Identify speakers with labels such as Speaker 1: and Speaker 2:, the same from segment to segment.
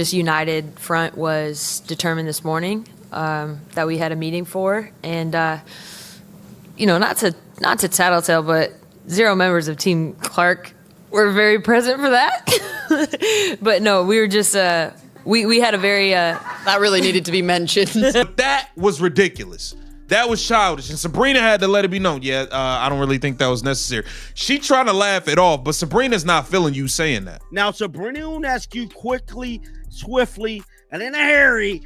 Speaker 1: just united front was determined this morning that we had a meeting for. And, not to tattletale, but 0 members of Team Clark were very present for that. But no, we were just, we had a very...
Speaker 2: that really needed to be mentioned.
Speaker 3: But that was ridiculous. That was childish, and Sabrina had to let it be known. Yeah, I don't really think that was necessary. She trying to laugh it off, but Sabrina's not feeling you saying that.
Speaker 4: Now, Sabrina Ionescu quickly, swiftly, and in a hurry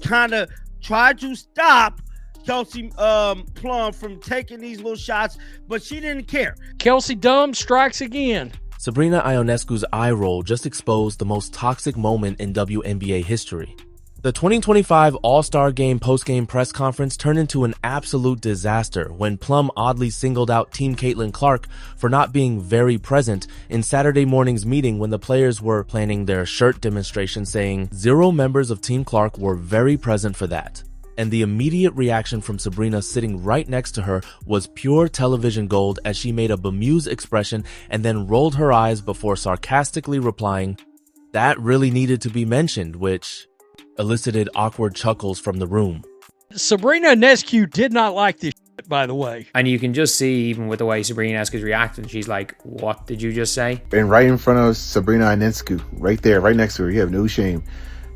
Speaker 4: kind of tried to stop Kelsey Plum from taking these little shots, but she didn't care.
Speaker 5: Kelsey Dumb strikes again.
Speaker 6: Sabrina Ionescu's eye roll just exposed the most toxic moment in WNBA history. The 2025 All-Star Game postgame press conference turned into an absolute disaster when Plum oddly singled out Team Caitlin Clark for not being very present in Saturday morning's meeting when the players were planning their shirt demonstration, saying 0 members of Team Clark were very present for that. And the immediate reaction from Sabrina sitting right next to her was pure television gold as she made a bemused expression and then rolled her eyes before sarcastically replying, "That really needed to be mentioned," which elicited awkward chuckles from the room.
Speaker 5: Sabrina Ionescu did not like this shit, by the way.
Speaker 7: And you can just see, even with the way Sabrina Ionescu's reacting, she's like, "What did you just say?"
Speaker 8: And right in front of Sabrina Ionescu, right there, right next to her, you have no shame.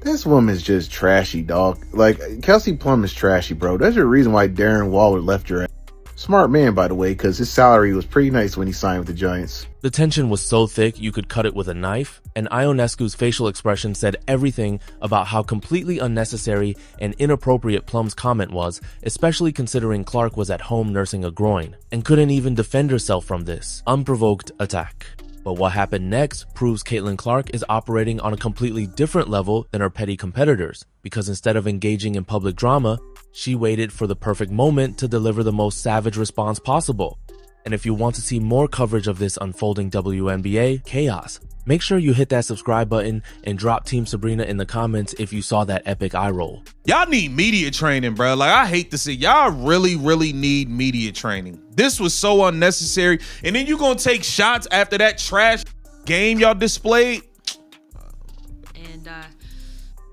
Speaker 8: This woman's just trashy, dog. Like, Kelsey Plum is trashy, bro. There's a reason why Darren Waller left your ass. Smart man, by the way, because his salary was pretty nice when he signed with the Giants.
Speaker 6: The tension was so thick you could cut it with a knife, and Ionescu's facial expression said everything about how completely unnecessary and inappropriate Plum's comment was, especially considering Clark was at home nursing a groin and couldn't even defend herself from this unprovoked attack. But what happened next proves Caitlin Clark is operating on a completely different level than her petty competitors, because instead of engaging in public drama, she waited for the perfect moment to deliver the most savage response possible. And if you want to see more coverage of this unfolding WNBA chaos, make sure you hit that subscribe button and drop Team Sabrina in the comments if you saw that epic eye roll.
Speaker 3: Y'all need media training, bro. Like, I hate to see y'all really need media training. This was so unnecessary. And then you gonna take shots after that trash game y'all displayed?
Speaker 1: And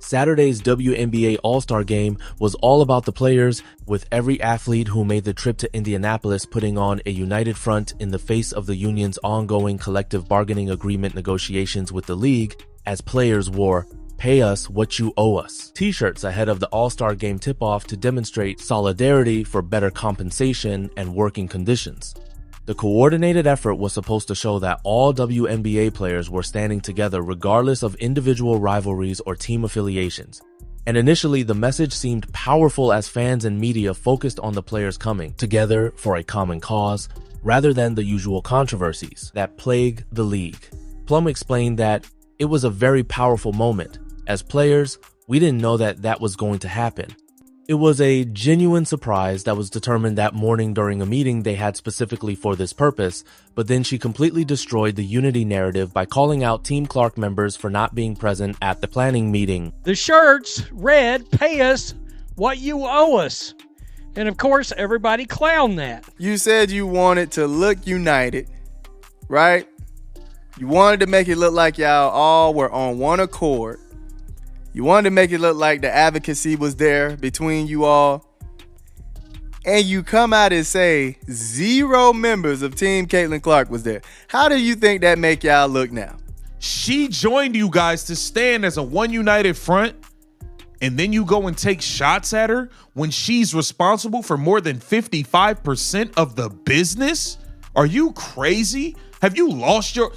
Speaker 6: Saturday's WNBA All-Star Game was all about the players, with every athlete who made the trip to Indianapolis putting on a united front in the face of the union's ongoing collective bargaining agreement negotiations with the league, as players wore "Pay us what you owe us" t-shirts ahead of the All-Star Game tip-off to demonstrate solidarity for better compensation and working conditions. The coordinated effort was supposed to show that all WNBA players were standing together regardless of individual rivalries or team affiliations. And initially, the message seemed powerful as fans and media focused on the players coming together for a common cause, rather than the usual controversies that plague the league. Plum explained that it was a very powerful moment. As players, we didn't know that that was going to happen. It was a genuine surprise that was determined that morning during a meeting they had specifically for this purpose, but then she completely destroyed the unity narrative by calling out Team Clark members for not being present at the planning meeting.
Speaker 5: The shirts read, "Pay us what you owe us." And of course, everybody clowned that.
Speaker 9: You said you wanted to look united, right? You wanted to make it look like y'all all were on one accord. You wanted to make it look like the advocacy was there between you all. And you come out and say 0 members of Team Caitlin Clark was there. How do you think that make y'all look now?
Speaker 3: She joined you guys to stand as a one united front, and then you go and take shots at her when she's responsible for more than 55% of the business? Are you crazy? Have you lost your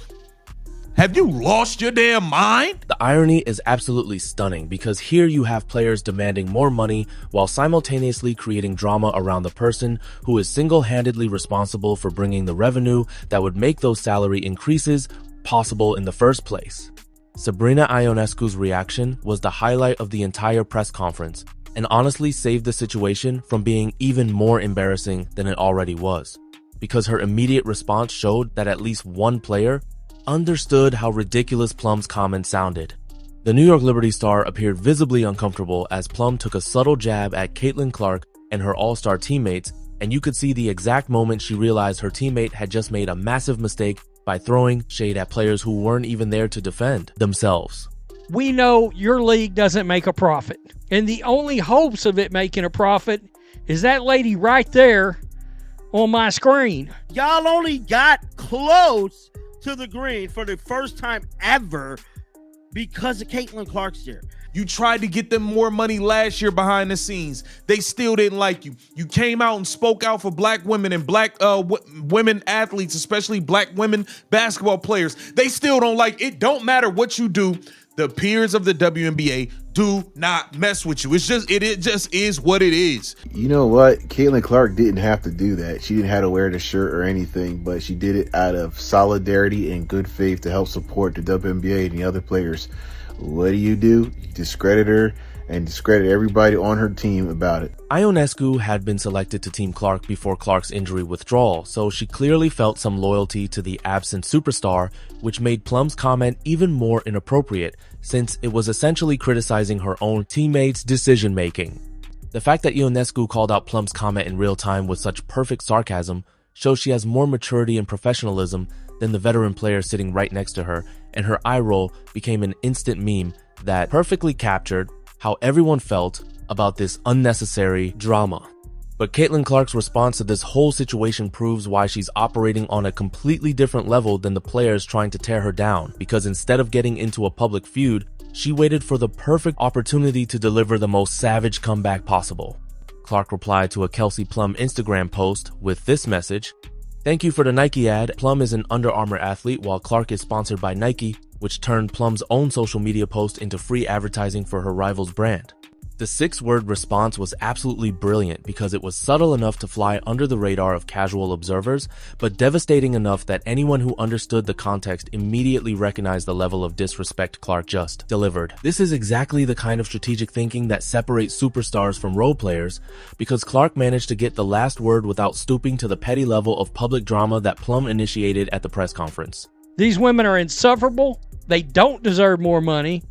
Speaker 3: damn mind?
Speaker 6: The irony is absolutely stunning, because here you have players demanding more money while simultaneously creating drama around the person who is single-handedly responsible for bringing the revenue that would make those salary increases possible in the first place. Sabrina Ionescu's reaction was the highlight of the entire press conference, and honestly saved the situation from being even more embarrassing than it already was, because her immediate response showed that at least one player understood how ridiculous Plum's comments sounded. The New York Liberty star appeared visibly uncomfortable as Plum took a subtle jab at Caitlin Clark and her all-star teammates, and you could see the exact moment she realized her teammate had just made a massive mistake by throwing shade at players who weren't even there to defend themselves.
Speaker 5: we know your league doesn't make a profit. And the only hopes of it making a profit is that lady right there on my screen.
Speaker 4: Y'all only got close to the green for the first time ever because of Caitlin Clark's there.
Speaker 3: You tried to get them more money last year behind the scenes. They still didn't like you. You came out and spoke out for black women and black women athletes, especially black women basketball players. They still don't like it. Don't matter what you do. The peers of the WNBA do not mess with you. It just is what it is.
Speaker 8: You know what? Caitlin Clark didn't have to do that. She didn't have to wear the shirt or anything, but she did it out of solidarity and good faith to help support the WNBA and the other players. What do? You discredit her and discredit everybody on her team about it.
Speaker 6: Ionescu had been selected to Team Clark before Clark's injury withdrawal, so she clearly felt some loyalty to the absent superstar, which made Plum's comment even more inappropriate, since it was essentially criticizing her own teammates' decision-making. The fact that Ionescu called out Plum's comment in real time with such perfect sarcasm shows she has more maturity and professionalism than the veteran player sitting right next to her, and her eye roll became an instant meme that perfectly captured how everyone felt about this unnecessary drama. But Caitlin Clark's response to this whole situation proves why she's operating on a completely different level than the players trying to tear her down, because instead of getting into a public feud, she waited for the perfect opportunity to deliver the most savage comeback possible. Clark replied to a Kelsey Plum Instagram post with this message: "Thank you for the Nike ad. Plum is an Under Armour athlete while Clark is sponsored by Nike," which turned Plum's own social media post into free advertising for her rival's brand. The 6-word response was absolutely brilliant because it was subtle enough to fly under the radar of casual observers, but devastating enough that anyone who understood the context immediately recognized the level of disrespect Clark just delivered. This is exactly the kind of strategic thinking that separates superstars from role players, because Clark managed to get the last word without stooping to the petty level of public drama that Plum initiated at the press conference.
Speaker 5: These women are insufferable. They don't deserve more money.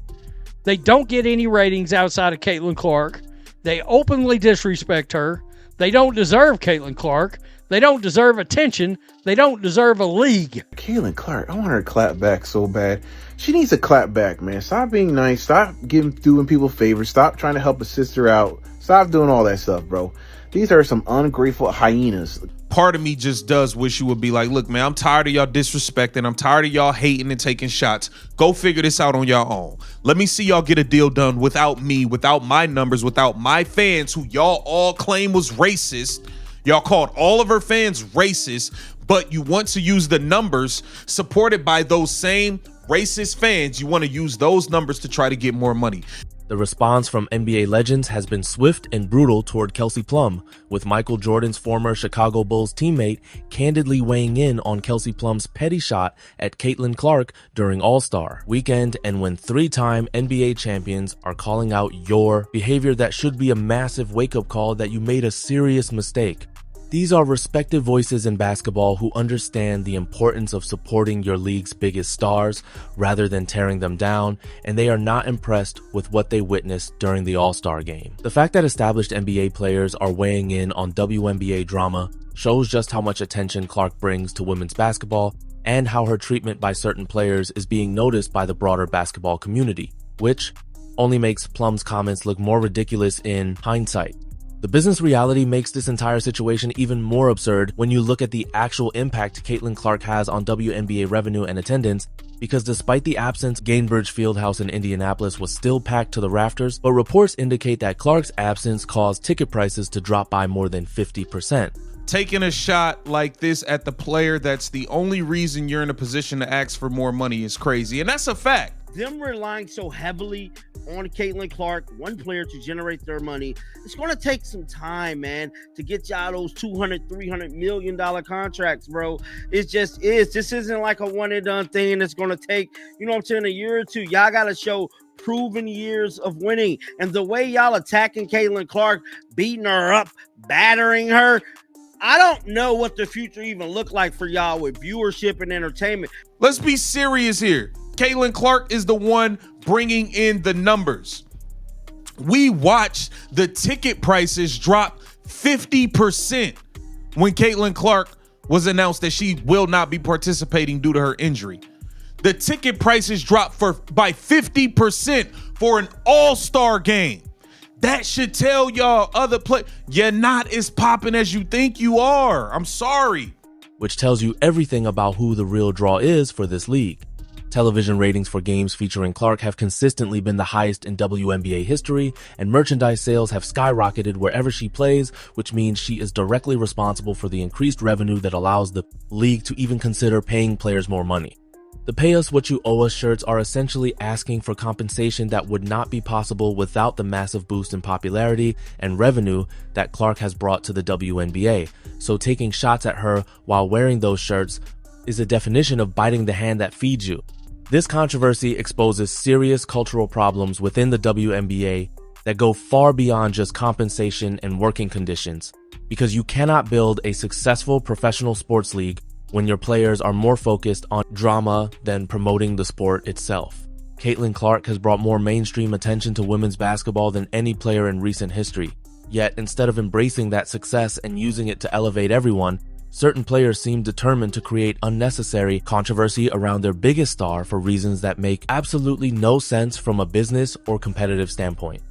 Speaker 5: They don't get any ratings outside of Caitlin Clark. They openly disrespect her. They don't deserve Caitlin Clark. They don't deserve attention. They don't deserve a league.
Speaker 8: Caitlin Clark, I want her to clap back so bad. She needs to clap back, man. Stop being nice. Stop doing people favors. Stop trying to help a sister out. Stop doing all that stuff, bro. These are some ungrateful hyenas.
Speaker 3: Part of me just does wish you would be like, look, man, I'm tired of y'all disrespecting. I'm tired of y'all hating and taking shots. Go figure this out on your own. Let me see y'all get a deal done without me, without my numbers, without my fans who y'all all claim was racist. Y'all called all of her fans racist, but you want to use the numbers supported by those same racist fans. You want to use those numbers to try to get more money.
Speaker 6: The response from NBA legends has been swift and brutal toward Kelsey Plum, with Michael Jordan's former Chicago Bulls teammate candidly weighing in on Kelsey Plum's petty shot at Caitlin Clark during All-Star Weekend, and when 3-time NBA champions are calling out your behavior that should be a massive wake-up call that you made a serious mistake. These are respected voices in basketball who understand the importance of supporting your league's biggest stars rather than tearing them down, and they are not impressed with what they witnessed during the All-Star Game. The fact that established NBA players are weighing in on WNBA drama shows just how much attention Clark brings to women's basketball and how her treatment by certain players is being noticed by the broader basketball community, which only makes Plum's comments look more ridiculous in hindsight. The business reality makes this entire situation even more absurd when you look at the actual impact Caitlin Clark has on WNBA revenue and attendance, because despite the absence, Gainbridge Fieldhouse in Indianapolis was still packed to the rafters, but reports indicate that Clark's absence caused ticket prices to drop by more than 50%.
Speaker 3: Taking a shot like this at the player that's the only reason you're in a position to ask for more money is crazy, and that's a fact.
Speaker 4: Them relying so heavily on Caitlin Clark, one player, to generate their money, it's going to take some time, man, to get y'all those $200-300 million contracts, bro. It just is. This isn't like a one and done thing that's going to take, you know what I'm saying, a year or two. Y'all got to show proven years of winning. And the way y'all attacking Caitlin Clark, beating her up, battering her, I don't know what the future even look like for y'all with viewership and entertainment.
Speaker 3: Let's be serious here. Caitlin Clark is the one bringing in the numbers. We watched the ticket prices drop 50% when Caitlin Clark was announced that she will not be participating due to her injury. The ticket prices dropped by 50% for an All-Star game. That should tell y'all other you're not as popping as you think you are. I'm sorry.
Speaker 6: Which tells you everything about who the real draw is for this league. Television ratings for games featuring Clark have consistently been the highest in WNBA history, and merchandise sales have skyrocketed wherever she plays, which means she is directly responsible for the increased revenue that allows the league to even consider paying players more money. The Pay Us What You Owe Us shirts are essentially asking for compensation that would not be possible without the massive boost in popularity and revenue that Clark has brought to the WNBA. So taking shots at her while wearing those shirts is a definition of biting the hand that feeds you. This controversy exposes serious cultural problems within the WNBA that go far beyond just compensation and working conditions, because you cannot build a successful professional sports league when your players are more focused on drama than promoting the sport itself. Caitlin Clark has brought more mainstream attention to women's basketball than any player in recent history. Yet, instead of embracing that success and using it to elevate everyone, certain players seem determined to create unnecessary controversy around their biggest star for reasons that make absolutely no sense from a business or competitive standpoint.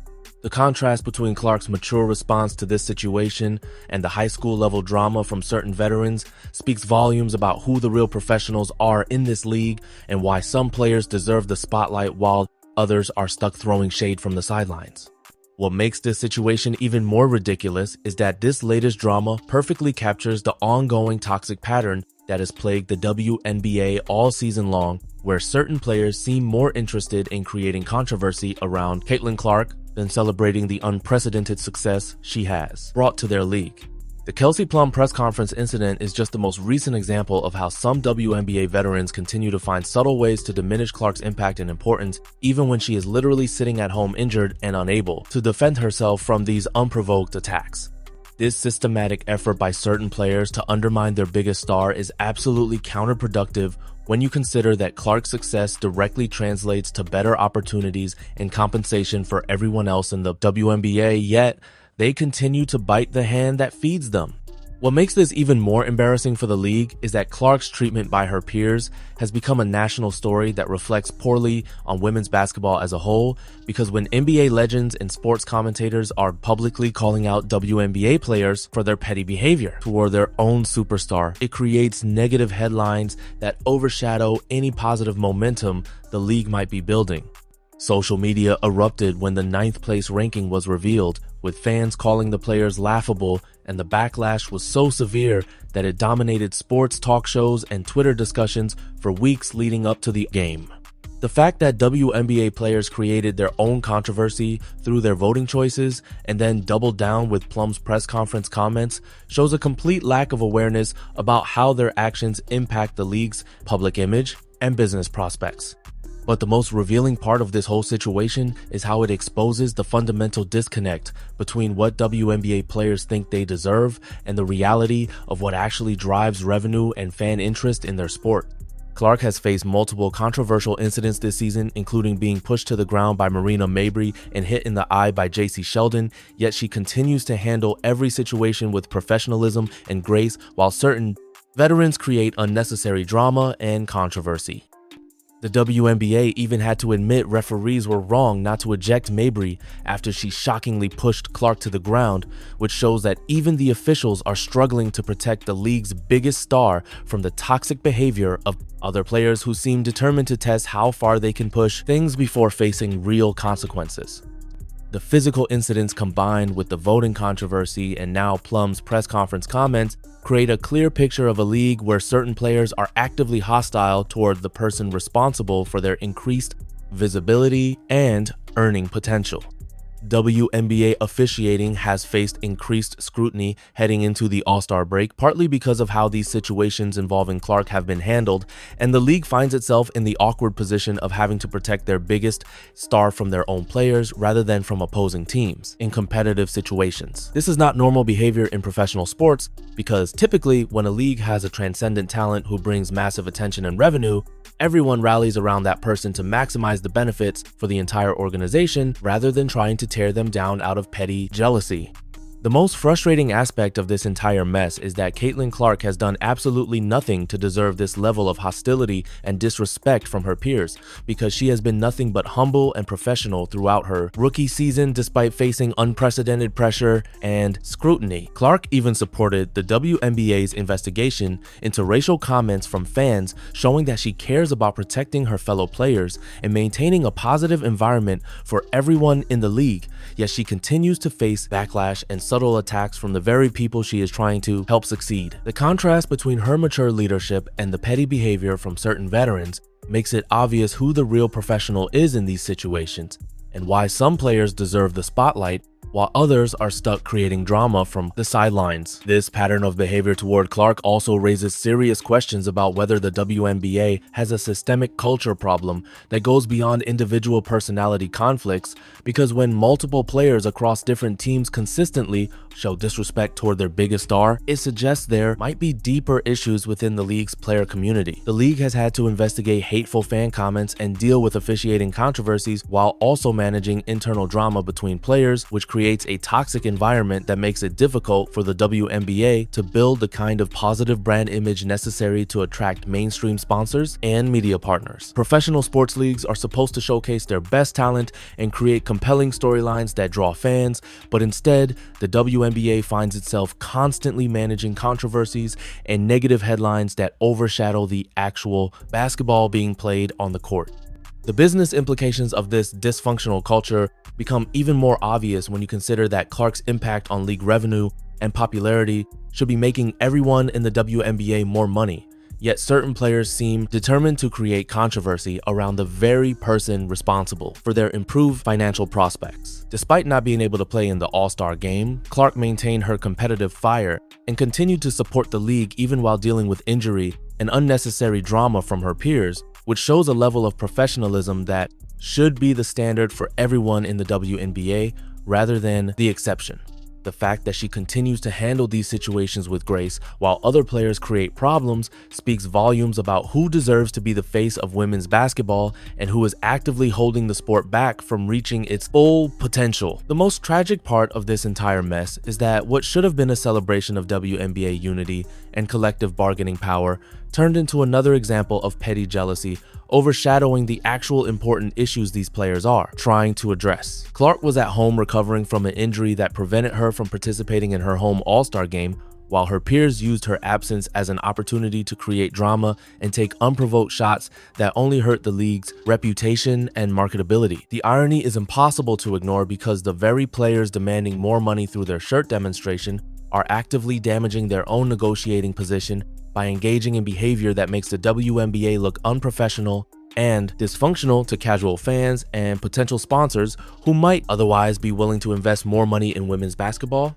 Speaker 6: The contrast between Clark's mature response to this situation and the high school level drama from certain veterans speaks volumes about who the real professionals are in this league and why some players deserve the spotlight while others are stuck throwing shade from the sidelines. What makes this situation even more ridiculous is that this latest drama perfectly captures the ongoing toxic pattern that has plagued the WNBA all season long, where certain players seem more interested in creating controversy around Caitlin Clark than celebrating the unprecedented success she has brought to their league. The Kelsey Plum press conference incident is just the most recent example of how some WNBA veterans continue to find subtle ways to diminish Clark's impact and importance, even when she is literally sitting at home injured and unable to defend herself from these unprovoked attacks. This systematic effort by certain players to undermine their biggest star is absolutely counterproductive when you consider that Clark's success directly translates to better opportunities and compensation for everyone else in the WNBA, yet they continue to bite the hand that feeds them. What makes this even more embarrassing for the league is that Clark's treatment by her peers has become a national story that reflects poorly on women's basketball as a whole, because when NBA legends and sports commentators are publicly calling out WNBA players for their petty behavior toward their own superstar, it creates negative headlines that overshadow any positive momentum the league might be building. Social media erupted when the 9th place ranking was revealed, with fans calling the players laughable, and the backlash was so severe that it dominated sports talk shows and Twitter discussions for weeks leading up to the game. The fact that WNBA players created their own controversy through their voting choices and then doubled down with Plum's press conference comments shows a complete lack of awareness about how their actions impact the league's public image and business prospects. But the most revealing part of this whole situation is how it exposes the fundamental disconnect between what WNBA players think they deserve and the reality of what actually drives revenue and fan interest in their sport. Clark has faced multiple controversial incidents this season, including being pushed to the ground by Marina Mabrey and hit in the eye by JC Sheldon, yet she continues to handle every situation with professionalism and grace, while certain veterans create unnecessary drama and controversy. The WNBA even had to admit referees were wrong not to eject Mabrey after she shockingly pushed Clark to the ground, which shows that even the officials are struggling to protect the league's biggest star from the toxic behavior of other players who seem determined to test how far they can push things before facing real consequences. The physical incidents combined with the voting controversy and now Plum's press conference comments create a clear picture of a league where certain players are actively hostile toward the person responsible for their increased visibility and earning potential. WNBA officiating has faced increased scrutiny heading into the All-Star break, partly because of how these situations involving Clark have been handled, and the league finds itself in the awkward position of having to protect their biggest star from their own players rather than from opposing teams in competitive situations. This is not normal behavior in professional sports, because typically when a league has a transcendent talent who brings massive attention and revenue, everyone rallies around that person to maximize the benefits for the entire organization rather than trying to tear them down out of petty jealousy. The most frustrating aspect of this entire mess is that Caitlin Clark has done absolutely nothing to deserve this level of hostility and disrespect from her peers, because she has been nothing but humble and professional throughout her rookie season despite facing unprecedented pressure and scrutiny. Clark even supported the WNBA's investigation into racial comments from fans, showing that she cares about protecting her fellow players and maintaining a positive environment for everyone in the league, yet she continues to face backlash and subtle attacks from the very people she is trying to help succeed. The contrast between her mature leadership and the petty behavior from certain veterans makes it obvious who the real professional is in these situations, and why some players deserve the spotlight while others are stuck creating drama from the sidelines. This pattern of behavior toward Clark also raises serious questions about whether the WNBA has a systemic culture problem that goes beyond individual personality conflicts, because when multiple players across different teams consistently show disrespect toward their biggest star, it suggests there might be deeper issues within the league's player community. The league has had to investigate hateful fan comments and deal with officiating controversies while also managing internal drama between players, which creates a toxic environment that makes it difficult for the WNBA to build the kind of positive brand image necessary to attract mainstream sponsors and media partners. Professional sports leagues are supposed to showcase their best talent and create compelling storylines that draw fans, but instead, the WNBA finds itself constantly managing controversies and negative headlines that overshadow the actual basketball being played on the court. The business implications of this dysfunctional culture become even more obvious when you consider that Clark's impact on league revenue and popularity should be making everyone in the WNBA more money. Yet certain players seem determined to create controversy around the very person responsible for their improved financial prospects. Despite not being able to play in the All-Star Game, Clark maintained her competitive fire and continued to support the league even while dealing with injury and unnecessary drama from her peers, which shows a level of professionalism that should be the standard for everyone in the WNBA rather than the exception. The fact that she continues to handle these situations with grace while other players create problems speaks volumes about who deserves to be the face of women's basketball and who is actively holding the sport back from reaching its full potential. The most tragic part of this entire mess is that what should have been a celebration of WNBA unity and collective bargaining power turned into another example of petty jealousy, overshadowing the actual important issues these players are trying to address. Clark was at home recovering from an injury that prevented her from participating in her home All-Star Game, while her peers used her absence as an opportunity to create drama and take unprovoked shots that only hurt the league's reputation and marketability. The irony is impossible to ignore because the very players demanding more money through their shirt demonstration are actively damaging their own negotiating position by engaging in behavior that makes the WNBA look unprofessional and dysfunctional to casual fans and potential sponsors who might otherwise be willing to invest more money in women's basketball.